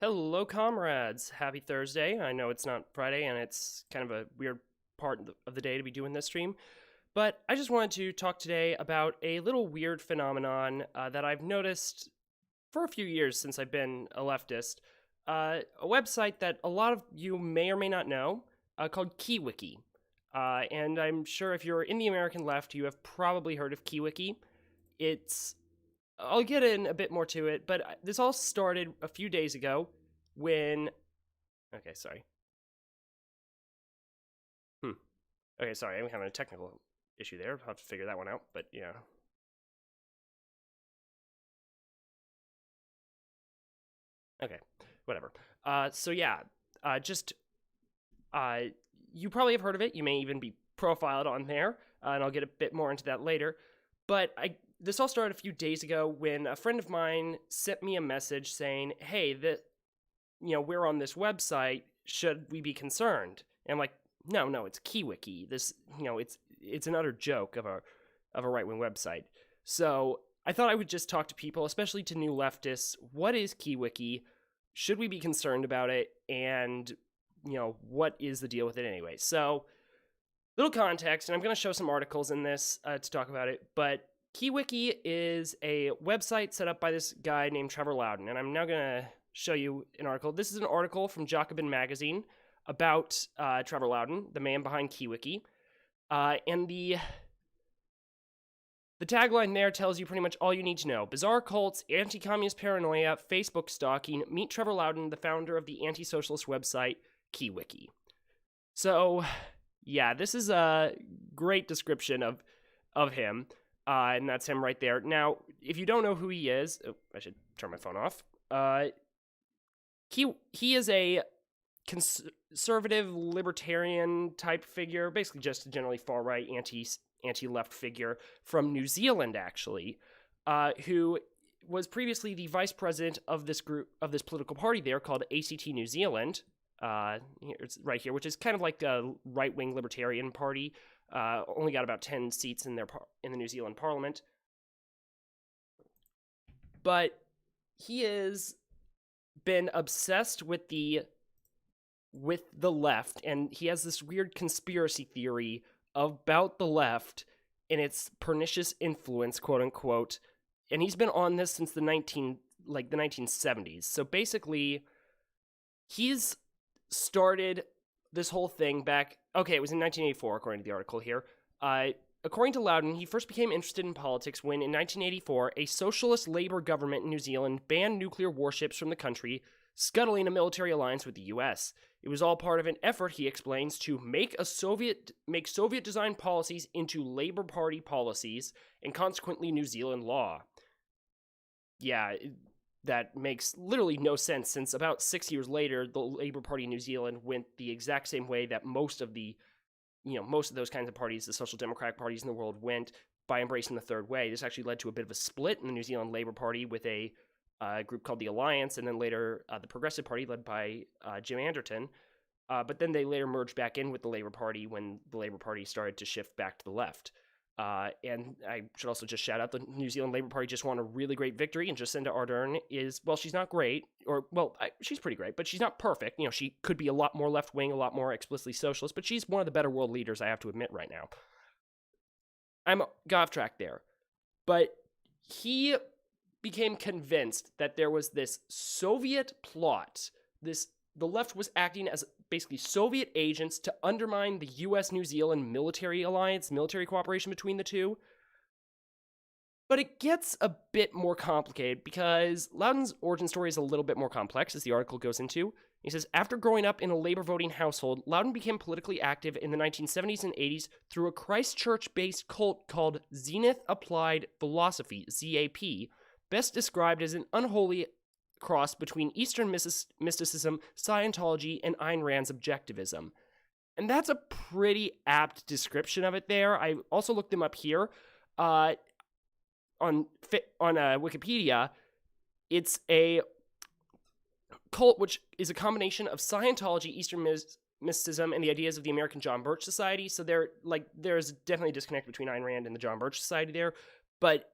Hello, comrades. Happy Thursday. I know it's not Friday and it's kind of a weird part of the day to be doing this stream, but I just wanted to talk today about a little weird phenomenon that I've noticed for a few years since I've been a leftist. A website that a lot of you may or may not know called KeyWiki. And I'm sure if you're in the American left, you have probably heard of KeyWiki. It's I'll get in a bit more to it, but this all started a few days ago when. Okay, sorry. Okay, sorry, I'm having a technical issue there. I'll have to figure that one out, but yeah. Okay, whatever. Just you probably have heard of it. You may even be profiled on there, and I'll get a bit more into that later. But this all started a few days ago when a friend of mine sent me a message saying, "Hey, we're on this website. Should we be concerned?" And I'm like, "No, it's KeyWiki. This, it's an utter joke of a right-wing website." So I thought I would just talk to people, especially to new leftists. What is KeyWiki? Should we be concerned about it? And what is the deal with it anyway? So, little context, and I'm going to show some articles in this to talk about it, but KeyWiki is a website set up by this guy named Trevor Loudon, and I'm now going to show you an article. This is an article from Jacobin magazine about Trevor Loudon, the man behind KeyWiki, and the tagline there tells you pretty much all you need to know. Bizarre cults, anti-communist paranoia, Facebook stalking. Meet Trevor Loudon, the founder of the anti-socialist website KeyWiki. So, yeah, this is a great description of him, and that's him right there. Now, if you don't know who he is, I should turn my phone off. He is a conservative libertarian type figure, basically just a generally far right anti-left figure from New Zealand, actually, who was previously the vice president of this political party there called ACT New Zealand. It's right here, which is kind of like a right-wing libertarian party. Only got about 10 seats in the New Zealand Parliament, but he has been obsessed with the left, and he has this weird conspiracy theory about the left and its pernicious influence, quote unquote. And he's been on this since the 1970s. So basically, he's started this whole thing back. Okay, it was in 1984, according to the article here. According to Loudon, he first became interested in politics when, in 1984, a socialist Labour government in New Zealand banned nuclear warships from the country, scuttling a military alliance with the U.S. It was all part of an effort, he explains, to make Soviet-designed policies into Labour Party policies and consequently New Zealand law. Yeah, that makes literally no sense, since about 6 years later, the Labour Party in New Zealand went the exact same way that most of those kinds of parties, the social democratic parties in the world, went by embracing the third way. This actually led to a bit of a split in the New Zealand Labour Party with a group called the Alliance, and then later the Progressive Party led by Jim Anderton. But then they later merged back in with the Labour Party when the Labour Party started to shift back to the left. And I should also just shout out the New Zealand Labour Party just won a really great victory, and Jacinda Ardern is, well, she's not great, she's pretty great, but she's not perfect. She could be a lot more left-wing, a lot more explicitly socialist, but she's one of the better world leaders, I have to admit right now. I'm got off track there. But he became convinced that there was this Soviet plot. The left was acting as basically Soviet agents to undermine the U.S.-New Zealand military alliance, military cooperation between the two. But it gets a bit more complicated because Loudon's origin story is a little bit more complex, as the article goes into. He says, after growing up in a labor voting household, Loudon became politically active in the 1970s and 80s through a Christchurch-based cult called Zenith Applied Philosophy, ZAP, best described as an unholy cross between Eastern mysticism, Scientology, and Ayn Rand's objectivism. And that's a pretty apt description of it there. I also looked them up here. On Wikipedia, it's a cult which is a combination of Scientology, Eastern mysticism, and the ideas of the American John Birch Society. So there's definitely a disconnect between Ayn Rand and the John Birch Society there, but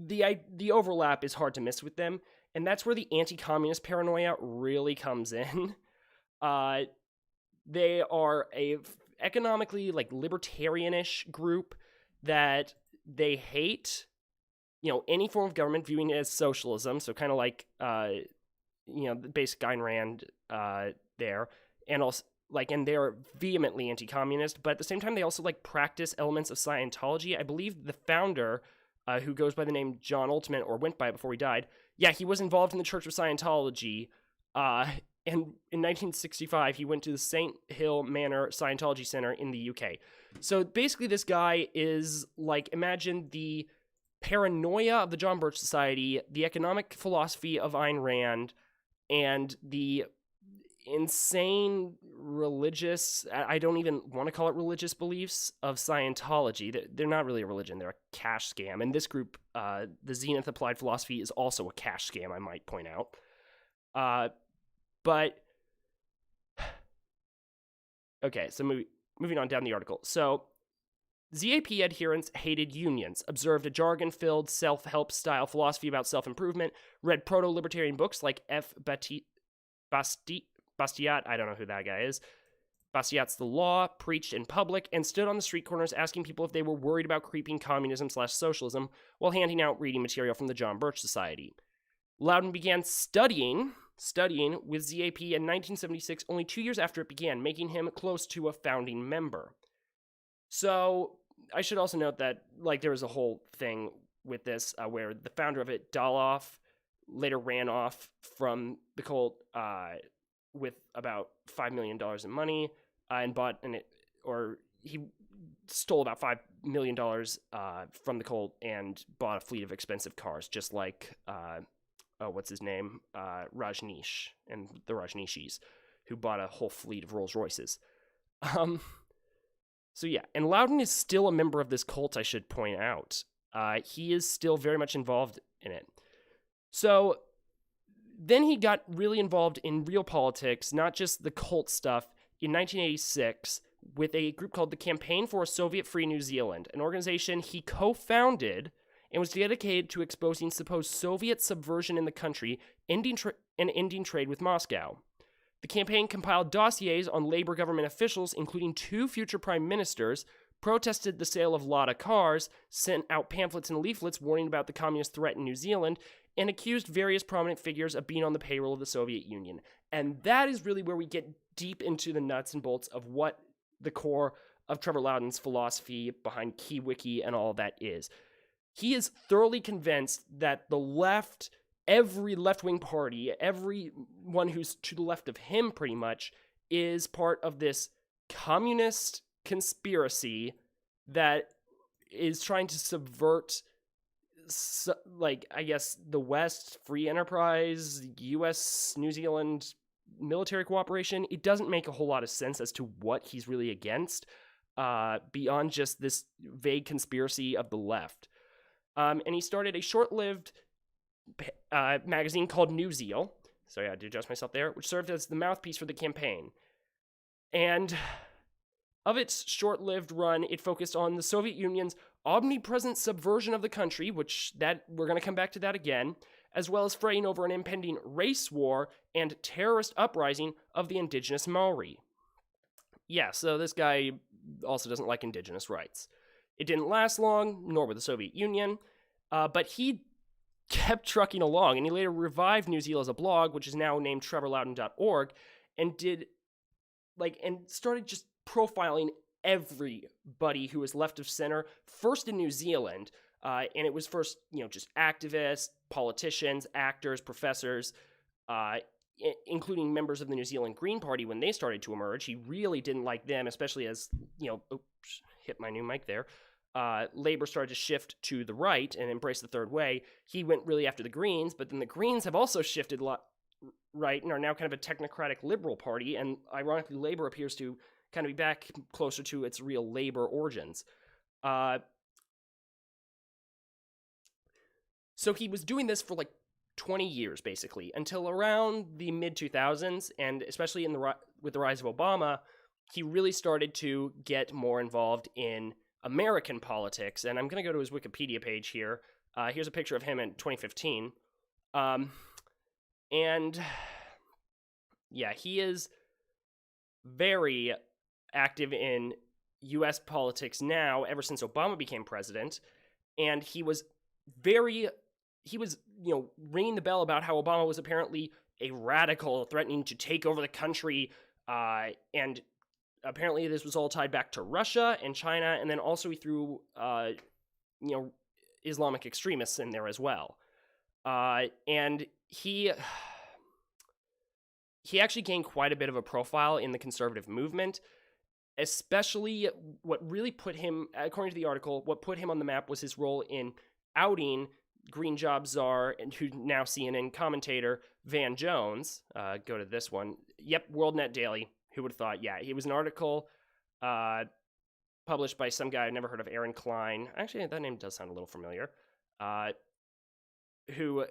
the overlap is hard to miss with them. And that's where the anti-communist paranoia really comes in. They are a economically like libertarianish group that they hate, any form of government, viewing it as socialism. So kind of like, the basic Ayn Rand there, and also and they're vehemently anti-communist. But at the same time, they also practice elements of Scientology. I believe the founder, who goes by the name John Ultimate, or went by it before he died, he was involved in the Church of Scientology. And in 1965, he went to the St. Hill Manor Scientology Center in the UK. So basically, this guy is imagine the paranoia of the John Birch Society, the economic philosophy of Ayn Rand, and the insane religious, I don't even want to call it religious beliefs, of Scientology. They're not really a religion, they're a cash scam. And this group, the Zenith Applied Philosophy, is also a cash scam, I might point out. But, okay, so moving on down the article. So, ZAP adherents hated unions, observed a jargon-filled self-help style philosophy about self-improvement, read proto-libertarian books like F. Bastiat, I don't know who that guy is, Bastiat's The Law, preached in public, and stood on the street corners asking people if they were worried about creeping communism/socialism while handing out reading material from the John Birch Society. Loudon began studying with ZAP in 1976, only 2 years after it began, making him close to a founding member. So, I should also note that, there was a whole thing with this where the founder of it, Doloff, later ran off from the cult with about $5 million in money and he stole about $5 million from the cult and bought a fleet of expensive cars, just like, what's his name? Rajneesh and the Rajneeshis, who bought a whole fleet of Rolls Royces. So yeah, and Loudon is still a member of this cult, I should point out. He is still very much involved in it. So then he got really involved in real politics, not just the cult stuff, in 1986 with a group called the Campaign for a Soviet-Free New Zealand, an organization he co-founded and was dedicated to exposing supposed Soviet subversion in the country, ending trade with Moscow. The campaign compiled dossiers on labor government officials, including 2 future prime ministers, protested the sale of Lada cars, sent out pamphlets and leaflets warning about the communist threat in New Zealand, and accused various prominent figures of being on the payroll of the Soviet Union. And that is really where we get deep into the nuts and bolts of what the core of Trevor Loudon's philosophy behind KeyWiki and all that is. He is thoroughly convinced that the left, every left-wing party, everyone who's to the left of him pretty much, is part of this communist conspiracy that is trying to subvert, I guess, the West, free enterprise, U.S., New Zealand military cooperation. It doesn't make a whole lot of sense as to what he's really against, beyond just this vague conspiracy of the left. And he started a short-lived magazine called New Zeal. Sorry, I had to adjust myself there, which served as the mouthpiece for the campaign. And of its short-lived run, it focused on the Soviet Union's omnipresent subversion of the country, we're going to come back to that again, as well as fretting over an impending race war and terrorist uprising of the indigenous Maori. Yeah, so this guy also doesn't like indigenous rights. It didn't last long, nor with the Soviet Union, but he kept trucking along, and he later revived New Zeal as a blog, which is now named trevorloudon.org, and started just profiling everybody who was left of center, first in New Zealand, and it was first, just activists, politicians, actors, professors, including members of the New Zealand Green Party when they started to emerge. He really didn't like them, especially as, oops, hit my new mic there. Labor started to shift to the right and embrace the third way. He went really after the Greens, but then the Greens have also shifted a lot right and are now kind of a technocratic liberal party, and ironically, Labor appears to kind of be back closer to its real labor origins. So he was doing this for 20 years, basically, until around the mid-2000s, and especially with the rise of Obama, he really started to get more involved in American politics, and I'm going to go to his Wikipedia page here. Here's a picture of him in 2015. And yeah, he is very active in U.S. politics now, ever since Obama became president. And he was ringing the bell about how Obama was apparently a radical threatening to take over the country. And apparently this was all tied back to Russia and China. And then also he threw, Islamic extremists in there as well. And he actually gained quite a bit of a profile in the conservative movement, especially what really put him, according to the article, what put him on the map was his role in outing green job czar and who now CNN commentator Van Jones. Go to this one. Yep, WorldNet Daily. Who would have thought? Yeah, it was an article published by some guy I've never heard of, Aaron Klein. Actually, that name does sound a little familiar. Who,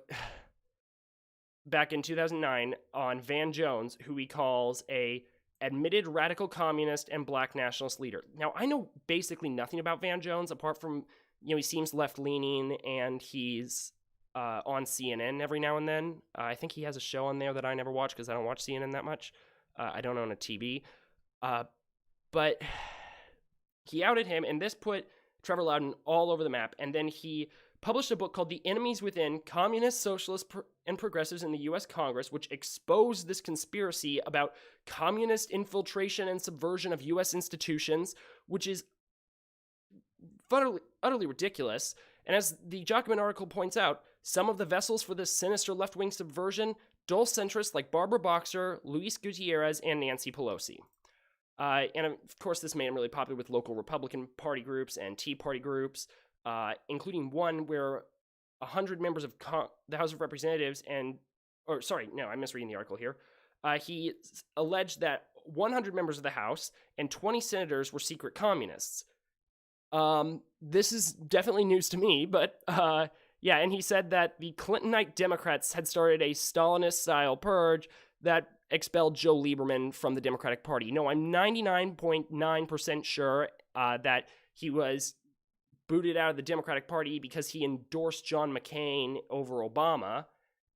back in 2009, on Van Jones, who he calls a admitted radical communist and black nationalist leader. Now, I know basically nothing about Van Jones, apart from, he seems left-leaning, and he's on CNN every now and then. I think he has a show on there that I never watch, because I don't watch CNN that much. I don't own a TV. But he outed him, and this put Trevor Loudon all over the map. And then he published a book called The Enemies Within: Communists, Socialists, and Progressives in the U.S. Congress, which exposed this conspiracy about communist infiltration and subversion of U.S. institutions, which is utterly ridiculous. And as the document article points out, some of the vessels for this sinister left-wing subversion, dull centrists like Barbara Boxer, Luis Gutierrez, and Nancy Pelosi. And of course, this made him really popular with local Republican Party groups and Tea Party groups, including one where 100 members of the House of Representatives I'm misreading the article here. He alleged that 100 members of the House and 20 senators were secret communists. This is definitely news to me, but yeah, and he said that the Clintonite Democrats had started a Stalinist-style purge that expelled Joe Lieberman from the Democratic Party. No, I'm 99.9% sure that he was booted out of the Democratic Party because he endorsed John McCain over Obama,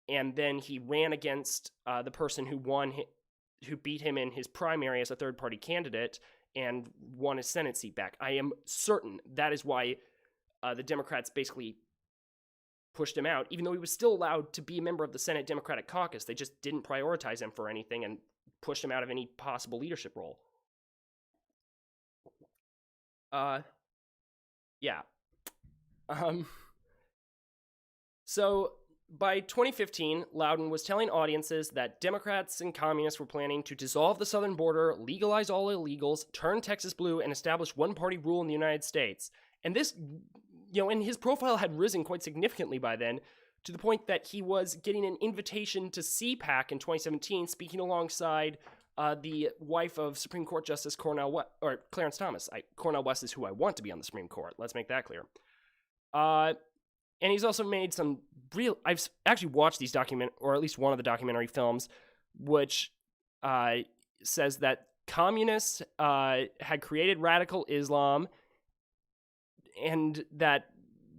and then he ran against the person who beat him in his primary as a third-party candidate and won his Senate seat back. I am certain that is why the Democrats basically pushed him out, even though he was still allowed to be a member of the Senate Democratic Caucus. They just didn't prioritize him for anything and pushed him out of any possible leadership role. Yeah. So by 2015, Loudon was telling audiences that Democrats and communists were planning to dissolve the southern border, legalize all illegals, turn Texas blue, and establish one-party rule in the United States. And this, and his profile had risen quite significantly by then, to the point that he was getting an invitation to CPAC in 2017, speaking alongside the wife of Supreme Court Justice Clarence Thomas. Cornel West is who I want to be on the Supreme Court. Let's make that clear. And he's also made some I've actually watched these or at least one of the documentary films, which says that communists had created radical Islam, and that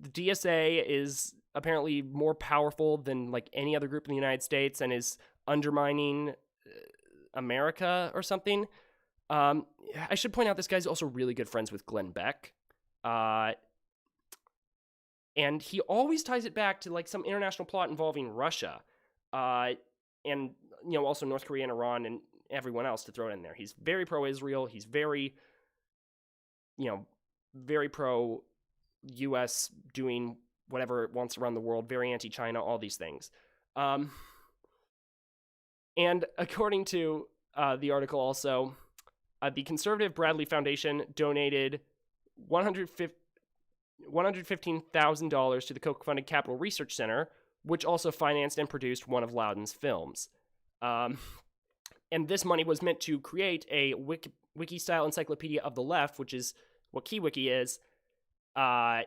the DSA is apparently more powerful than like any other group in the United States and is undermining America or something. I should point out this guy's also really good friends with Glenn Beck. And he always ties it back to like some international plot involving Russia. And, also North Korea and Iran and everyone else to throw it in there. He's very pro-Israel. He's very, very pro-US doing whatever it wants around the world, very anti-China, all these things. And according to the article also, the conservative Bradley Foundation donated $115,000 to the Koch-funded Capital Research Center, which also financed and produced one of Loudon's films. And this money was meant to create a wiki-style encyclopedia of the left, which is what KeyWiki is. But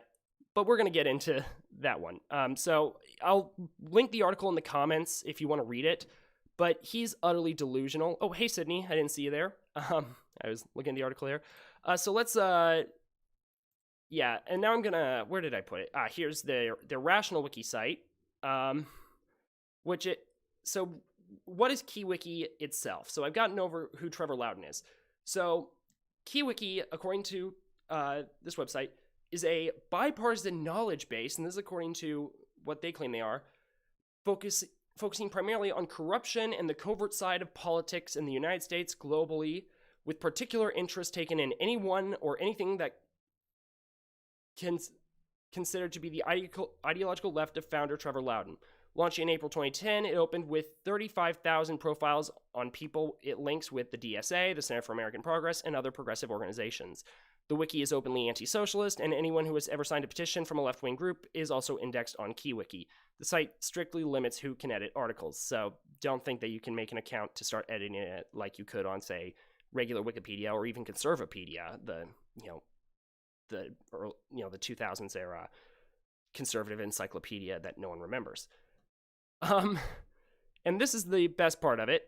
we're going to get into that one. So I'll link the article in the comments if you want to read it. But he's utterly delusional. Oh, hey, Sydney. I didn't see you there. I was looking at the article there. So let's... Yeah, and now I'm gonna... Where did I put it? Here's their Rational Wiki site, which it so what is KeyWiki itself? So I've gotten over who Trevor Loudon is. So KeyWiki, according to this website, is a bipartisan knowledge base, and this is according to what they claim they are, focusing primarily on corruption and the covert side of politics in the United States globally, with particular interest taken in anyone or anything that can considered to be the ideological left of founder Trevor Loudon. Launching in April 2010, it opened with 35,000 profiles on people it links with the DSA, the Center for American Progress, and other progressive organizations. The wiki is openly anti-socialist, and anyone who has ever signed a petition from a left-wing group is also indexed on KeyWiki. The site strictly limits who can edit articles, so don't think that you can make an account to start editing it like you could on, say, regular Wikipedia or even Conservapedia, the 2000s era conservative encyclopedia that no one remembers. And this is the best part of it.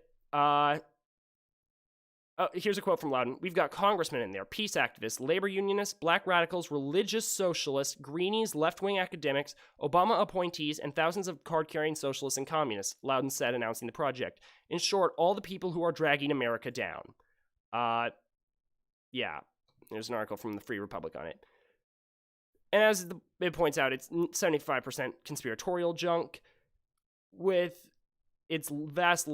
Here's a quote from Loudon. We've got congressmen in there, peace activists, labor unionists, black radicals, religious socialists, greenies, left-wing academics, Obama appointees, and thousands of card-carrying socialists and communists, Loudon said, announcing the project. In short, all the people who are dragging America down. Yeah, there's an article from the Free Republic on it. And as it points out, it's 75% conspiratorial junk with its vast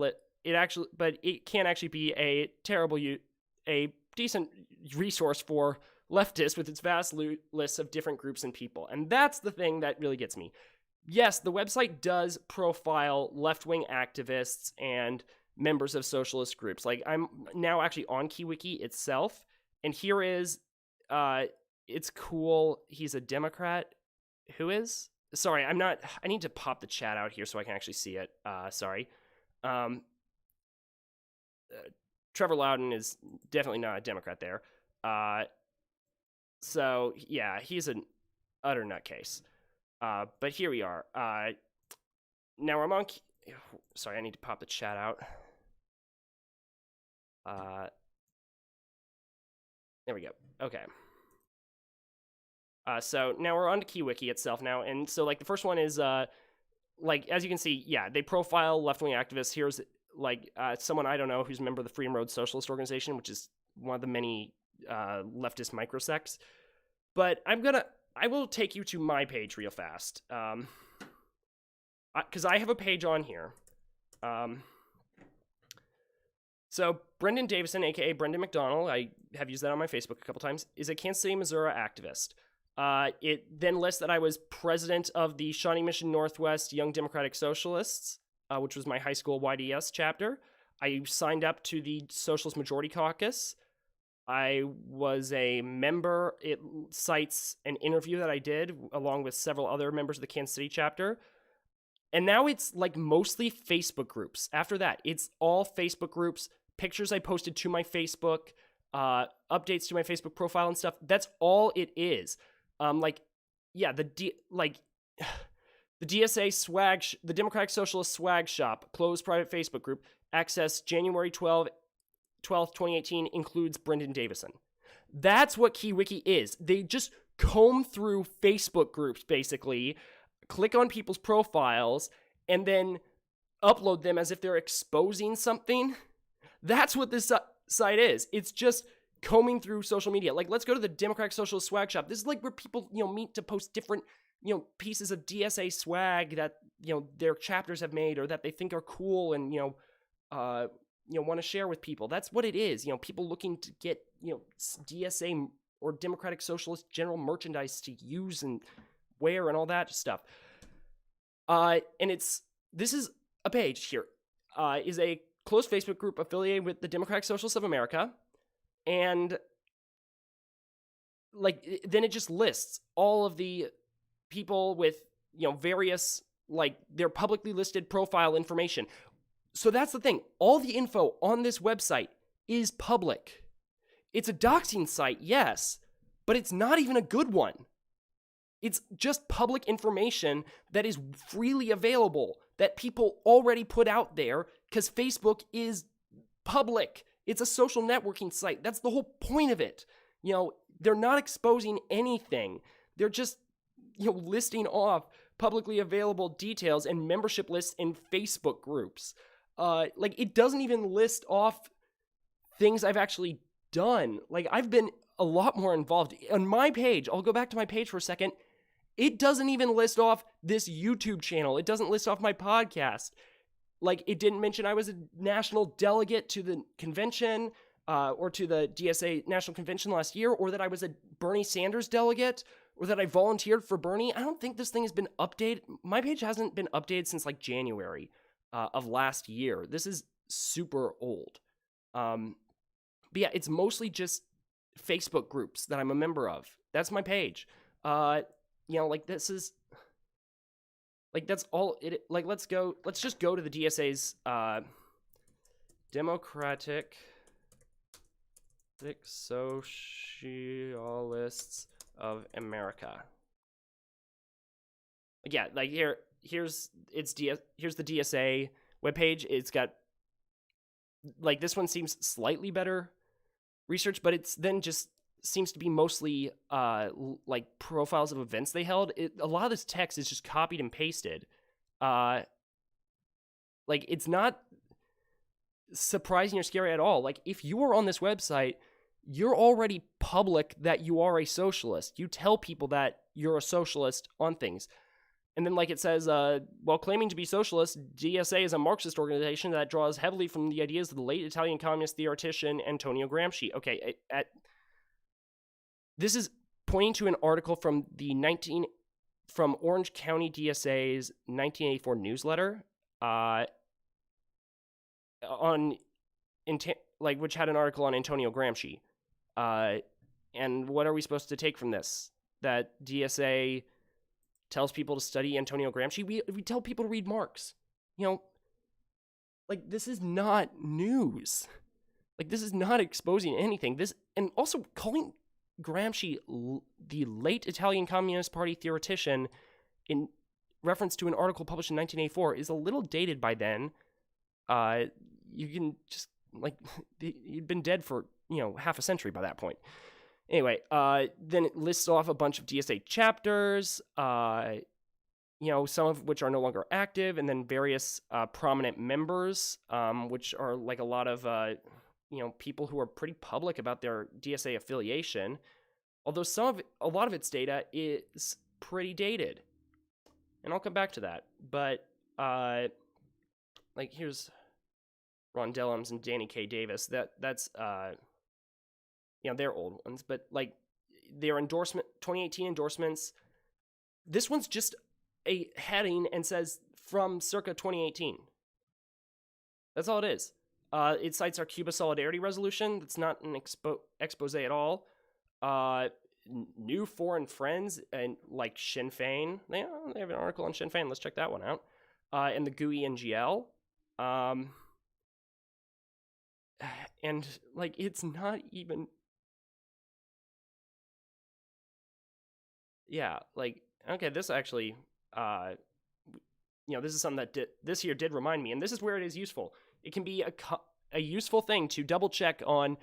but it can actually be a decent resource for leftists with its vast list of different groups and people. And that's the thing that really gets me. Yes, the website does profile left-wing activists and members of socialist groups. Like, I'm now actually on KeyWiki itself, and here is, it's cool. He's a Democrat. Who is? Sorry, I need to pop the chat out here so I can actually see it. Sorry. Trevor Loudon is definitely not a Democrat there. So, yeah, he's an utter nutcase. But here we are. Now I'm on... Sorry, I need to pop the chat out. There we go. Okay. So now we're on to KeyWiki itself now. And so, like, the first one is, like, as you can see, yeah, they profile left-wing activists. Here's... like someone I don't know who's a member of the Freedom Road Socialist Organization, which is one of the many leftist microsects. But I will take you to my page real fast, because I have a page on here. So Brendan Davison, aka Brendan McDonald, I have used that on my Facebook a couple times, is a Kansas City, Missouri activist. It then lists that I was president of the Shawnee Mission Northwest Young Democratic Socialists, which was my high school YDS chapter. I signed up to the Socialist Majority Caucus. I was a member. It cites an interview that I did along with several other members of the Kansas City chapter. And now it's like mostly Facebook groups. After that, it's all Facebook groups, pictures I posted to my Facebook, updates to my Facebook profile and stuff. That's all it is. The DSA swag, the Democratic Socialist Swag Shop, closed private Facebook group, access January 12th, 2018, includes Brendan Davison. That's what KeyWiki is. They just comb through Facebook groups, basically, click on people's profiles, and then upload them as if they're exposing something. That's what this site is. It's just combing through social media. Like, let's go to the Democratic Socialist Swag Shop. This is like where people, meet to post different pieces of DSA swag that, their chapters have made or that they think are cool and, want to share with people. That's what it is. People looking to get, DSA or Democratic Socialist general merchandise to use and wear and all that stuff. And this is a page here, is a closed Facebook group affiliated with the Democratic Socialists of America. And then it just lists all of the people with, various, their publicly listed profile information. So that's the thing. All the info on this website is public. It's a doxing site, yes, but it's not even a good one. It's just public information that is freely available, that people already put out there, because Facebook is public. It's a social networking site. That's the whole point of it. They're not exposing anything. They're just, listing off publicly available details and membership lists in Facebook groups. Like, it doesn't even list off things I've actually done. Like, I've been a lot more involved. On my page, I'll go back to my page for a second. It doesn't even list off this YouTube channel. It doesn't list off my podcast. Like, it didn't mention I was a national delegate to the convention, or to the DSA National Convention last year, or that I was a Bernie Sanders delegate, or that I volunteered for Bernie. I don't think this thing has been updated. My page hasn't been updated since like January of last year. This is super old. But yeah, it's mostly just Facebook groups that I'm a member of. That's my page. Like, this is, like, that's all it, like, let's just go to the DSA's Democratic Socialists of America. Yeah, like, here's the DSA webpage. It's got, like, this one seems slightly better research, but it's then just seems to be mostly like profiles of events they held. A lot of this text is just copied and pasted. Like, it's not surprising or scary at all. Like, if you are on this website, you're already public that you are a socialist. You tell people that you're a socialist on things. And then, like, it says, while claiming to be socialist, DSA is a Marxist organization that draws heavily from the ideas of the late Italian communist theoretician Antonio Gramsci. Okay, this is pointing to an article from from Orange County DSA's 1984 newsletter, which had an article on Antonio Gramsci. And what are we supposed to take from this? That DSA tells people to study Antonio Gramsci? We tell people to read Marx. Like, this is not news. Like, this is not exposing anything. And also calling Gramsci the late Italian Communist Party theoretician in reference to an article published in 1984 is a little dated by then. You can just, like, he'd been dead for, half a century by that point. Anyway, then it lists off a bunch of DSA chapters, some of which are no longer active, and then various prominent members, which are like a lot of people who are pretty public about their DSA affiliation, although a lot of its data is pretty dated. And I'll come back to that. But, like, here's Ron Dellums and Danny K. Davis. That's they're old ones, but, like, their 2018 endorsements, this one's just a heading and says from circa 2018. That's all it is. It cites our Cuba Solidarity Resolution. That's not an expose at all. New foreign friends, and like Sinn Féin. They have an article on Sinn Féin. Let's check that one out. And the GUI NGL. And, like, it's not even... Yeah, like, okay, this actually... this is something that this year did remind me, and this is where it is useful. It can be a useful thing to double check on,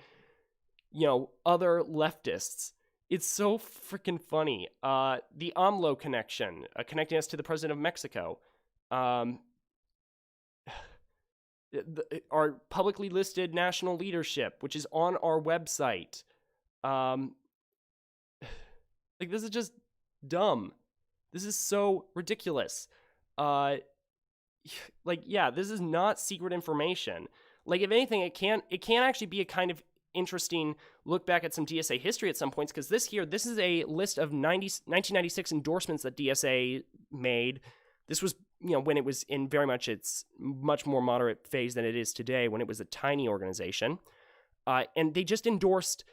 other leftists. It's so freaking funny. The AMLO connection, connecting us to the president of Mexico. Our publicly listed national leadership, which is on our website. Like, this is just dumb. This is so ridiculous. This is not secret information. Like, if anything, it can actually be a kind of interesting look back at some DSA history at some points, because this is a list of 1996 endorsements that DSA made. This was, when it was in very much its much more moderate phase than it is today, when it was a tiny organization. And they just endorsed,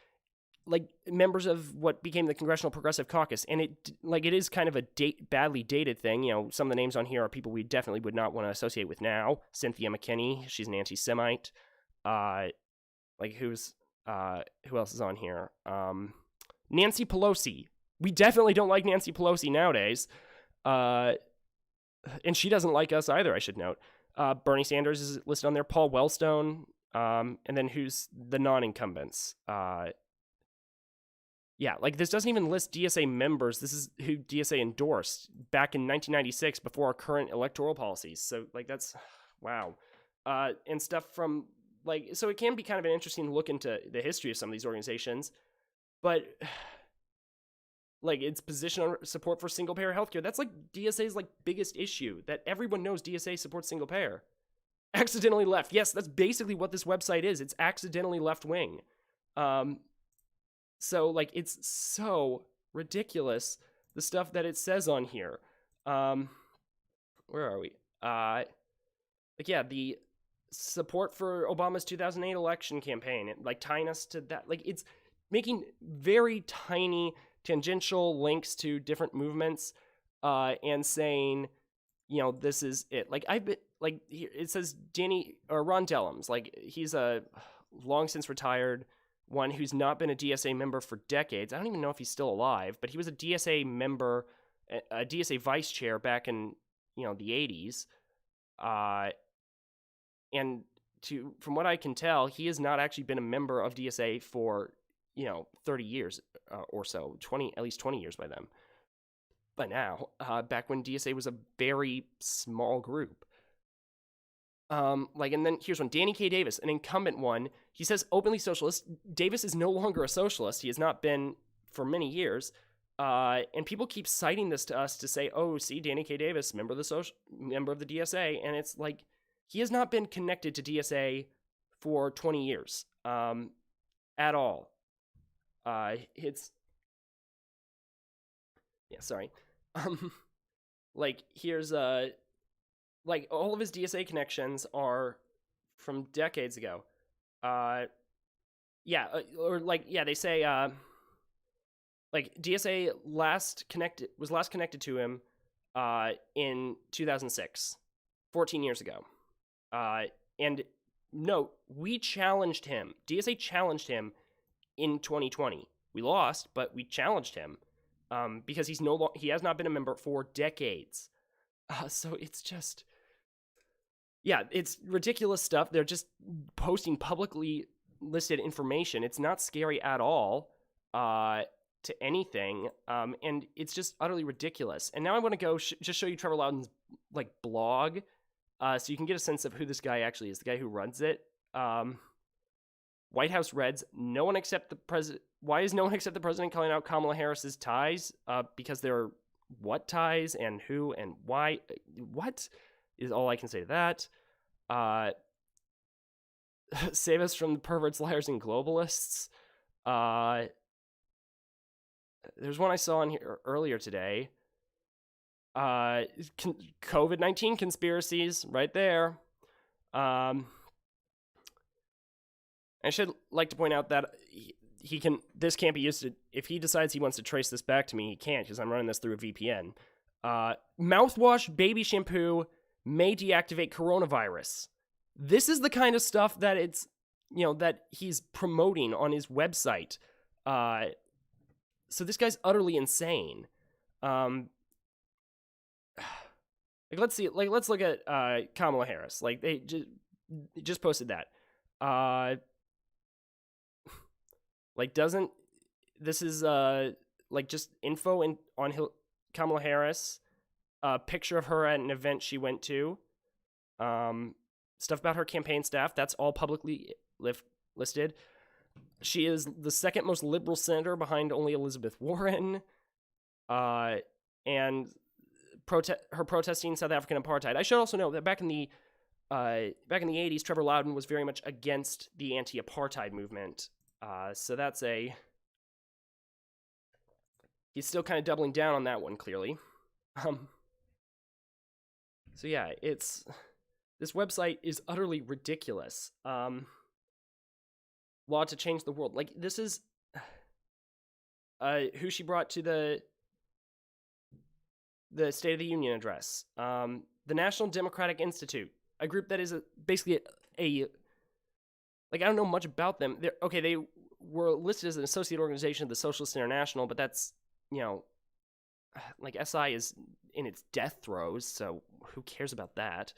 like, members of what became the Congressional Progressive Caucus. And it is kind of a badly dated thing. Some of the names on here are people we definitely would not want to associate with now. Cynthia McKinney, she's an anti-Semite. Who else is on here? Nancy Pelosi. We definitely don't like Nancy Pelosi nowadays. And she doesn't like us either, I should note. Bernie Sanders is listed on there. Paul Wellstone. And then who's the non-incumbents? Yeah, like this doesn't even list DSA members. This is who DSA endorsed back in 1996 before our current electoral policies. So like that's wow. And stuff from like, so it can be kind of an interesting look into the history of some of these organizations, but like its position on support for single payer healthcare, that's like DSA's like biggest issue, that everyone knows DSA supports single payer. Accidentally left. Yes, that's basically what this website is. It's accidentally left wing. So like it's so ridiculous, the stuff that it says on here. Where are we? Like yeah, the support for Obama's 2008 election campaign, and like tying us to that, like it's making very tiny tangential links to different movements, and saying, you know, this is it. Like I've been like, it says Ron Dellums, like he's a long since retired one who's not been a DSA member for decades. I don't even know if he's still alive, but he was a DSA member, a DSA vice chair back in, you know, the 80s. And from what I can tell, he has not actually been a member of DSA for, you know, 30 years or so, at least 20 years by now, back when DSA was a very small group. Like, and then here's one, Danny K. Davis, an incumbent one. He says openly socialist. Davis is no longer a socialist. He has not been for many years. And people keep citing this to us to say, oh, see, Danny K. Davis, member of the DSA. And it's like, he has not been connected to DSA for 20 years, at all. Like, here's, like, all of his DSA connections are from decades ago. They say, like, DSA was last connected to him, in 2006, 14 years ago. And note, we challenged him. DSA challenged him in 2020. We lost, but we challenged him, because he has not been a member for decades. So it's just, yeah, it's ridiculous stuff. They're just posting publicly listed information. It's not scary at all, to anything, and it's just utterly ridiculous. And now I want to go just show you Trevor Loudon's like blog, so you can get a sense of who this guy actually is, the guy who runs it. White House Reds, no one except the president. Why is no one except the president calling out Kamala Harris's ties? Because there are what ties and who and why? What is all I can say to that? Save us from the perverts, liars, and globalists. There's one I saw on here earlier today. COVID-19 conspiracies, right there. I should like to point out that this can't be used to, if he decides he wants to trace this back to me, he can't, because I'm running this through a VPN. Mouthwash, baby shampoo may deactivate coronavirus. This is the kind of stuff that it's, you know, that he's promoting on his website. So this guy's utterly insane. Like, let's look at Kamala Harris. Like, they just posted that. Like, this is like just info on Kamala Harris, a picture of her at an event she went to, stuff about her campaign staff, that's all publicly listed. She is the second most liberal senator behind only Elizabeth Warren, and her protesting South African apartheid. I should also note that back in the 80s, Trevor Loudon was very much against the anti-apartheid movement. So that's he's still kind of doubling down on that one, clearly. So yeah, this website is utterly ridiculous. Law to change the world. Like, this is who she brought to the State of the Union address. The National Democratic Institute, a group that is basically a like, I don't know much about them. They were listed as an associate organization of the Socialist International, but that's, you know, like, SI is in its death throes, so who cares about that?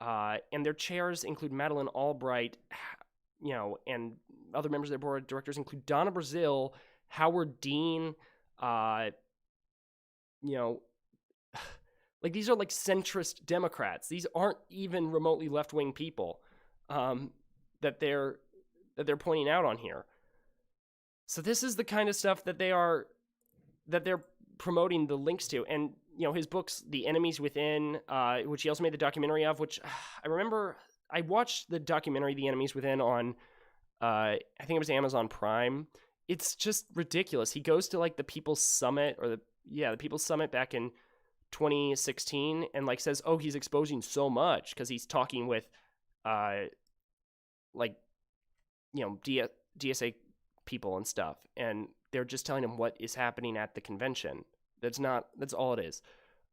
And their chairs include Madeleine Albright, you know, and other members of their board of directors include Donna Brazile, Howard Dean, you know, like these are like centrist Democrats. These aren't even remotely left-wing people that they're pointing out on here. So this is the kind of stuff that they're promoting the links to. And his books, The Enemies Within, which he also made the documentary of, which I remember I watched the documentary The Enemies Within on I think it was Amazon Prime. It's just ridiculous. He goes to like the People's Summit the People's Summit back in 2016 and like says, oh, he's exposing so much because he's talking with DSA people and stuff, and they're just telling him what is happening at the convention. That's all it is.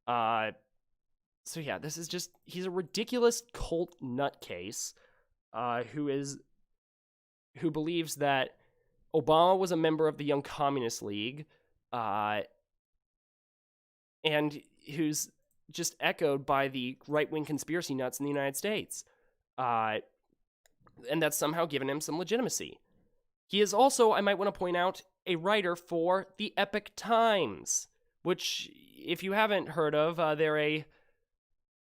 So yeah, this is just, he's a ridiculous cult nutcase who believes that Obama was a member of the Young Communist League, and who's just echoed by the right-wing conspiracy nuts in the United States. And that's somehow given him some legitimacy. He is also, I might want to point out, a writer for the Epoch Times, which, if you haven't heard of, they're a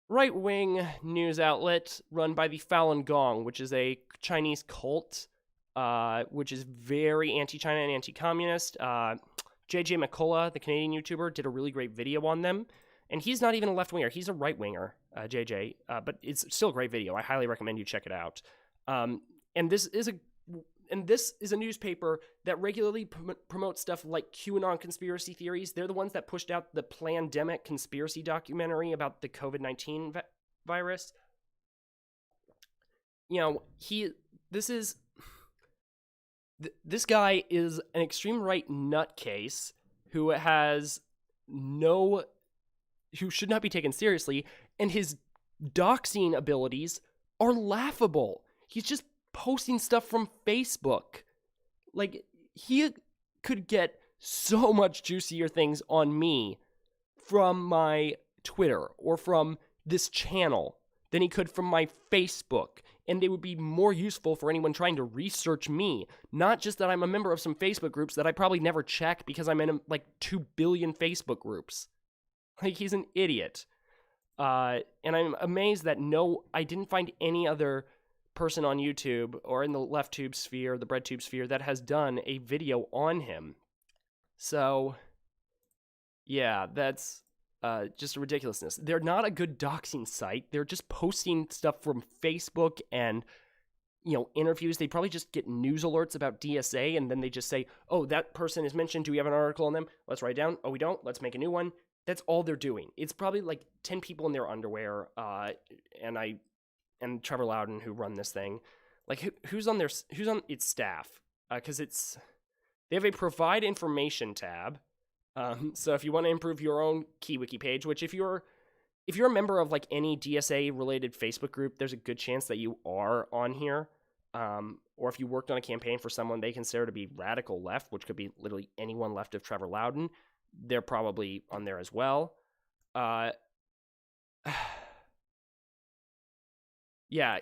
right-wing news outlet run by the Falun Gong, which is a Chinese cult, which is very anti-China and anti-communist. JJ McCullough, the Canadian YouTuber, did a really great video on them, and he's not even a left-winger. He's a right-winger, JJ, but it's still a great video. I highly recommend you check it out. And this is a newspaper that regularly promotes stuff like QAnon conspiracy theories. They're the ones that pushed out the Plandemic conspiracy documentary about the COVID-19 virus. This guy is an extreme right nutcase who should not be taken seriously, and his doxing abilities are laughable. He's just posting stuff from Facebook. Like, he could get so much juicier things on me from my Twitter or from this channel than he could from my Facebook. And they would be more useful for anyone trying to research me. Not just that I'm a member of some Facebook groups that I probably never check because I'm in like 2 billion Facebook groups. Like, he's an idiot. And I'm amazed that I didn't find any other person on YouTube or in the left tube sphere, the bread tube sphere, that has done a video on him. So, yeah, that's just a ridiculousness. They're not a good doxing site. They're just posting stuff from Facebook and, interviews. They probably just get news alerts about DSA, and then they just say, oh, that person is mentioned. Do we have an article on them? Let's write it down. Oh, we don't? Let's make a new one. That's all they're doing. It's probably like 10 people in their underwear, and Trevor Loudon, who run this thing. Like, who's on its staff? Because they have a provide information tab. So if you want to improve your own KeyWiki page, which if you're a member of like any DSA related Facebook group, there's a good chance that you are on here. Or if you worked on a campaign for someone they consider to be radical left, which could be literally anyone left of Trevor Loudon, they're probably on there as well. Yeah,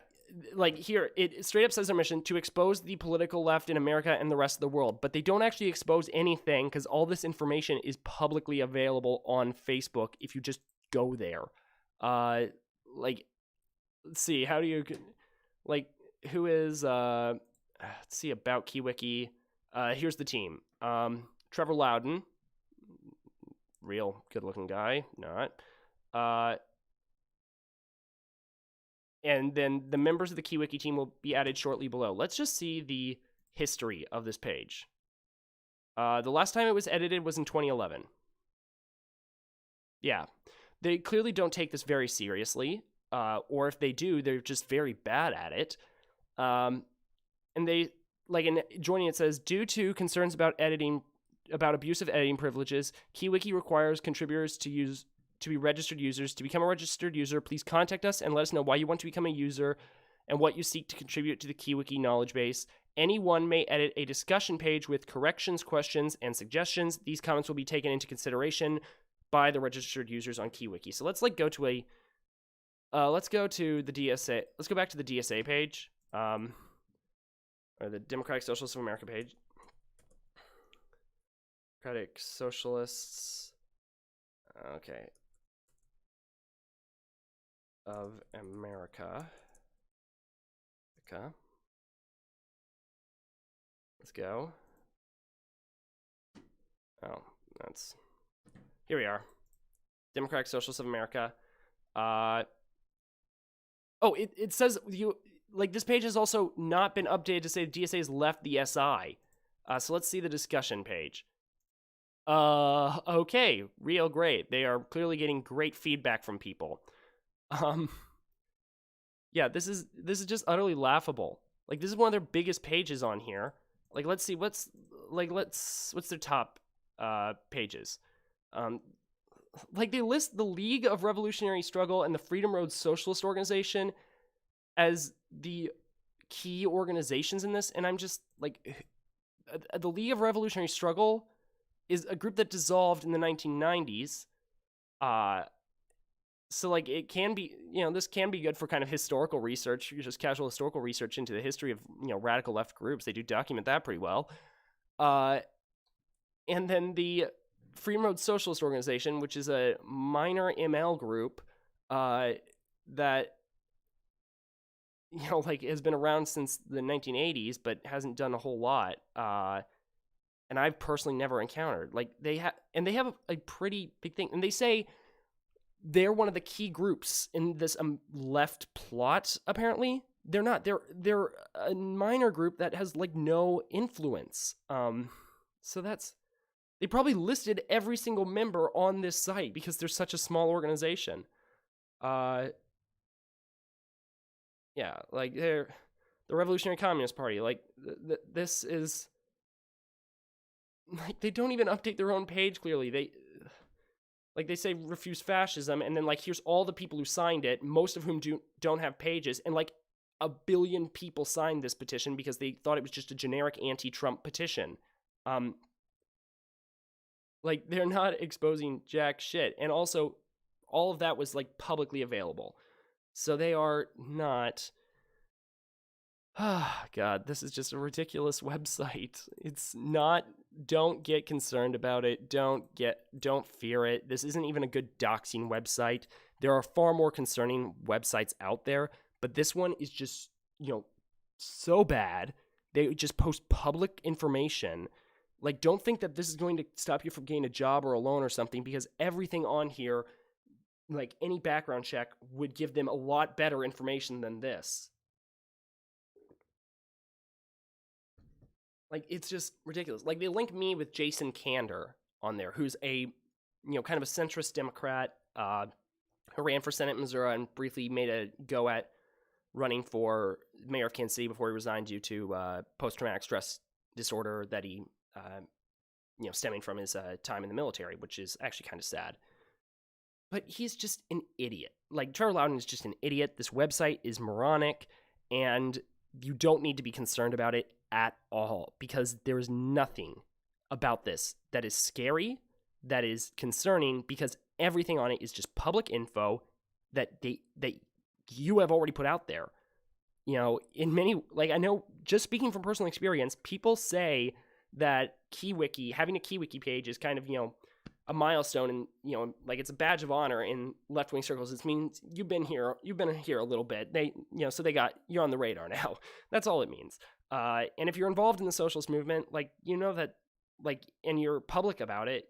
like here, it straight up says their mission to expose the political left in America and the rest of the world, but they don't actually expose anything because all this information is publicly available on Facebook if you just go there. Like, let's see, how do you, like, who is, let's see, about KeyWiki. Here's the team. Trevor Loudon, real good-looking guy, not. And then the members of the KeyWiki team will be added shortly below. Let's just see the history of this page. The last time it was edited was in 2011. Yeah. They clearly don't take this very seriously. Or if they do, they're just very bad at it. And they, like, in joining it says, due to concerns about abusive editing privileges, KeyWiki requires contributors to be registered users. To become a registered user, please contact us and let us know why you want to become a user and what you seek to contribute to the KeyWiki knowledge base. Anyone may edit a discussion page with corrections, questions, and suggestions. These comments will be taken into consideration by the registered users on KeyWiki. So let's go to the DSA. Let's go back to the DSA page, or the Democratic Socialists of America page. Democratic Socialists. Okay. Of America. Okay. Let's go. Oh, that's... Here we are. Democratic Socialists of America. Oh, it says you... Like, this page has also not been updated to say the DSA has left the SI. So let's see the discussion page. Okay. Real great. They are clearly getting great feedback from people. Yeah, this is just utterly laughable. Like, this is one of their biggest pages on here. Like, let's see, what's their top pages? Like, they list the League of Revolutionary Struggle and the Freedom Road Socialist Organization as the key organizations in this, and I'm just like, the League of Revolutionary Struggle is a group that dissolved in the 1990s. So, like, it can be, this can be good for kind of historical research, just casual historical research into the history of, radical left groups. They do document that pretty well. And then the Freedom Road Socialist Organization, which is a minor ML group that, like, has been around since the 1980s, but hasn't done a whole lot. And I've personally never encountered. Like, they have a pretty big thing. And they say they're one of the key groups in this left plot, apparently. They're not. They're a minor group that has, like, no influence. So that's... They probably listed every single member on this site because they're such a small organization. Yeah, like, they're the Revolutionary Communist Party. Like, this is... Like, they don't even update their own page, clearly. They say refuse fascism, and then, like, here's all the people who signed it, most of whom don't have pages, and, like, 1 billion people signed this petition because they thought it was just a generic anti-Trump petition. Like, they're not exposing jack shit. And also, all of that was, like, publicly available. So they are not... God, this is just a ridiculous website. It's not... Don't get concerned about it. Don't fear it. This isn't even a good doxing website. There are far more concerning websites out there, but this one is just, so bad. They just post public information. Like, don't think that this is going to stop you from getting a job or a loan or something, because everything on here, like, any background check would give them a lot better information than this. Like, it's just ridiculous. Like, they link me with Jason Kander on there, who's a, kind of a centrist Democrat who ran for Senate in Missouri and briefly made a go at running for mayor of Kansas City before he resigned due to post-traumatic stress disorder that he, stemming from his time in the military, which is actually kind of sad. But he's just an idiot. Like, Trevor Loudon is just an idiot. This website is moronic, and you don't need to be concerned about it at all, because there is nothing about this that is scary, that is concerning, because everything on it is just public info that you have already put out there. In many, like, I know, just speaking from personal experience, people say that KeyWiki, having a KeyWiki page is kind of, a milestone, and, like, it's a badge of honor in left-wing circles. It means you've been here a little bit. They, so you're on the radar now. That's all it means. And if you're involved in the socialist movement, like, that, like, and you're public about it,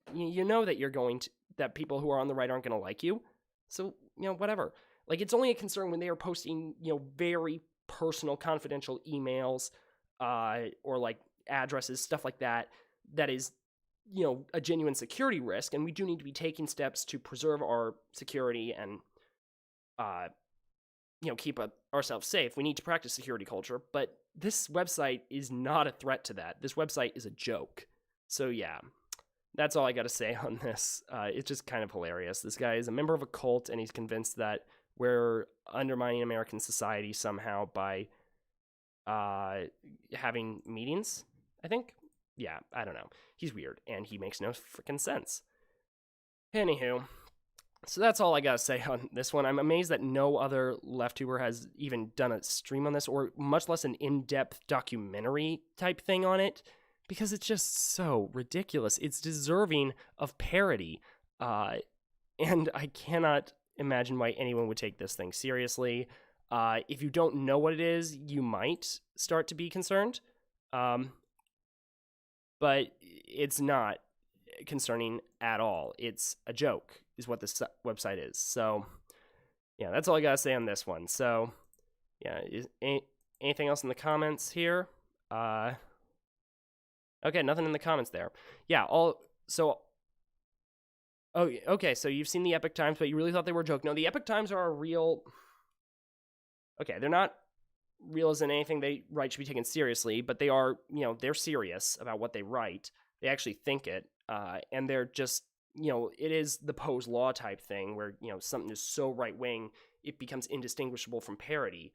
that that people who are on the right aren't going to like you. So, whatever. Like, it's only a concern when they are posting, very personal, confidential emails, or, like, addresses, stuff like that, that is, a genuine security risk, and we do need to be taking steps to preserve our security and, keep ourselves safe. We need to practice security culture, but this website is not a threat to that. This website is a joke. So yeah, that's all I got to say on this. It's just kind of hilarious. This guy is a member of a cult, and he's convinced that we're undermining American society somehow by having meetings, I think. Yeah, I don't know. He's weird, and he makes no freaking sense. Anywho, so that's all I gotta say on this one. I'm amazed that no other left-tuber has even done a stream on this, or much less an in-depth documentary type thing on it, because it's just so ridiculous. It's deserving of parody. And I cannot imagine why anyone would take this thing seriously. If you don't know what it is, you might start to be concerned. But it's not concerning at all. It's a joke, is what this website is. So, yeah, that's all I gotta say on this one. So, yeah, anything else in the comments here? Okay, nothing in the comments there. Yeah, oh, okay, so you've seen the Epic Times, but you really thought they were a joke. No, the Epic Times are a real... Okay, they're not real as in anything they write should be taken seriously, but they are, they're serious about what they write. They actually think it, and they're just, it is the Poe's Law type thing where, something is so right-wing, it becomes indistinguishable from parody.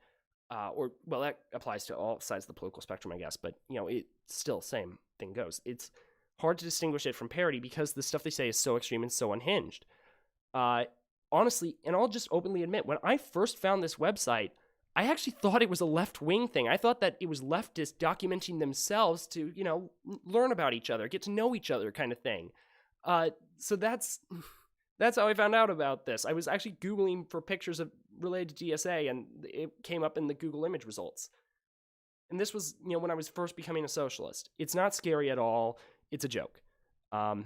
Well, that applies to all sides of the political spectrum, I guess, but, it's still same thing goes. It's hard to distinguish it from parody because the stuff they say is so extreme and so unhinged. Honestly, and I'll just openly admit, when I first found this website, I actually thought it was a left-wing thing. I thought that it was leftists documenting themselves to, learn about each other, get to know each other kind of thing. So that's how I found out about this. I was actually Googling for pictures related to DSA, and it came up in the Google image results. And this was, when I was first becoming a socialist. It's not scary at all. It's a joke. And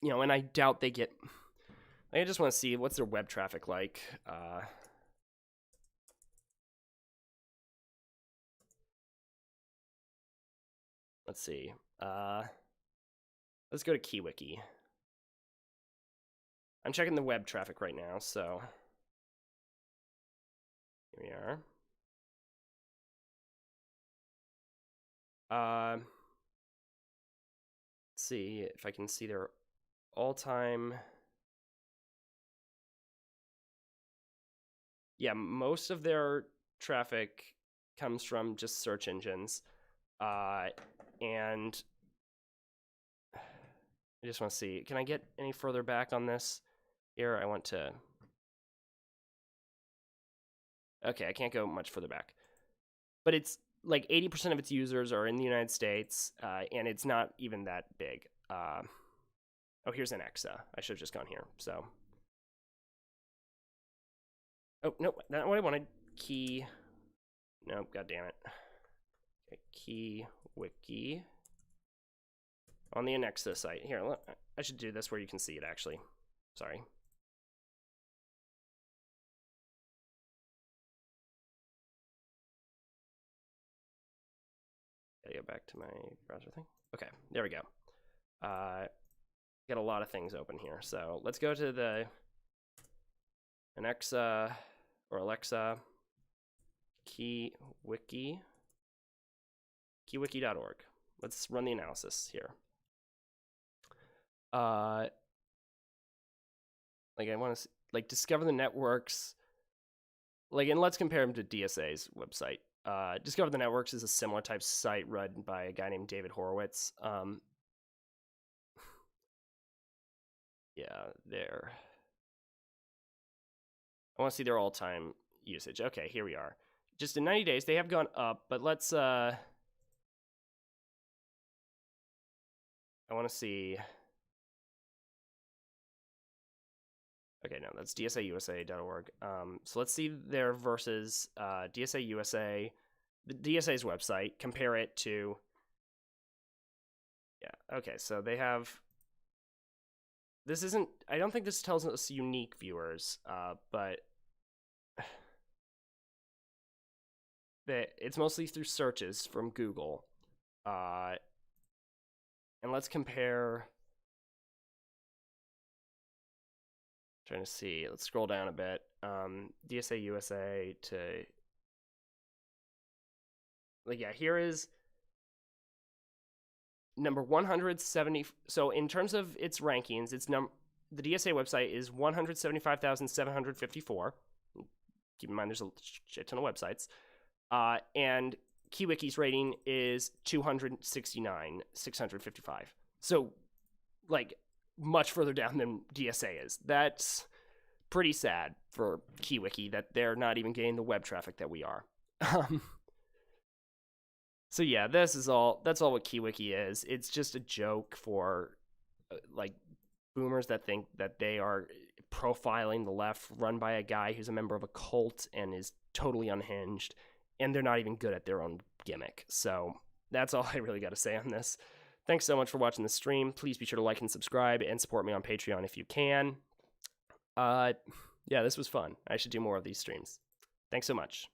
I doubt they get... I just want to see what's their web traffic like. Let's see. Let's go to KeyWiki. I'm checking the web traffic right now, so here we are. Let's see if I can see their all-time. Yeah, most of their traffic comes from just search engines. And I just want to see, can I get any further back on this? Here, I want to... Okay, I can't go much further back. But it's like 80% of its users are in the United States, and it's not even that big. Oh, here's an Exa. I should have just gone here, so... Oh, nope, not what I wanted. Key... Nope, god damn it. KeyWiki on the Anexa site. Here, I should do this where you can see it, actually. Sorry. Gotta go back to my browser thing. Okay, there we go. Got a lot of things open here. So let's go to the Anexa or Alexa KeyWiki. KeyWiki.org. Let's run the analysis here. I want to discover the networks. And let's compare them to DSA's website. Discover the Networks is a similar type site run by a guy named David Horowitz. Yeah, there. I want to see their all-time usage. Okay, here we are. Just in 90 days, they have gone up, but let's... I want to see... Okay, no, that's dsausa.org. So let's see their versus DSA USA, the DSA's website, compare it to... Yeah, okay, so they have... This isn't... I don't think this tells us unique viewers, but... It's mostly through searches from Google. And let's compare... Trying to see. Let's scroll down a bit. DSA USA to... yeah, here is number 170. So in terms of its rankings, it's the DSA website is 175,754. Keep in mind there's a shit ton of websites. And KeyWiki's rating is 269,655. So, much further down than DSA is. That's pretty sad for KeyWiki that they're not even getting the web traffic that we are. So yeah, that's all what KeyWiki is. It's just a joke for like boomers that think that they are profiling the left, run by a guy who's a member of a cult and is totally unhinged, and they're not even good at their own gimmick. So that's all I really got to say on this. Thanks so much for watching the stream. Please be sure to like and subscribe and support me on Patreon if you can. Yeah, this was fun. I should do more of these streams. Thanks so much.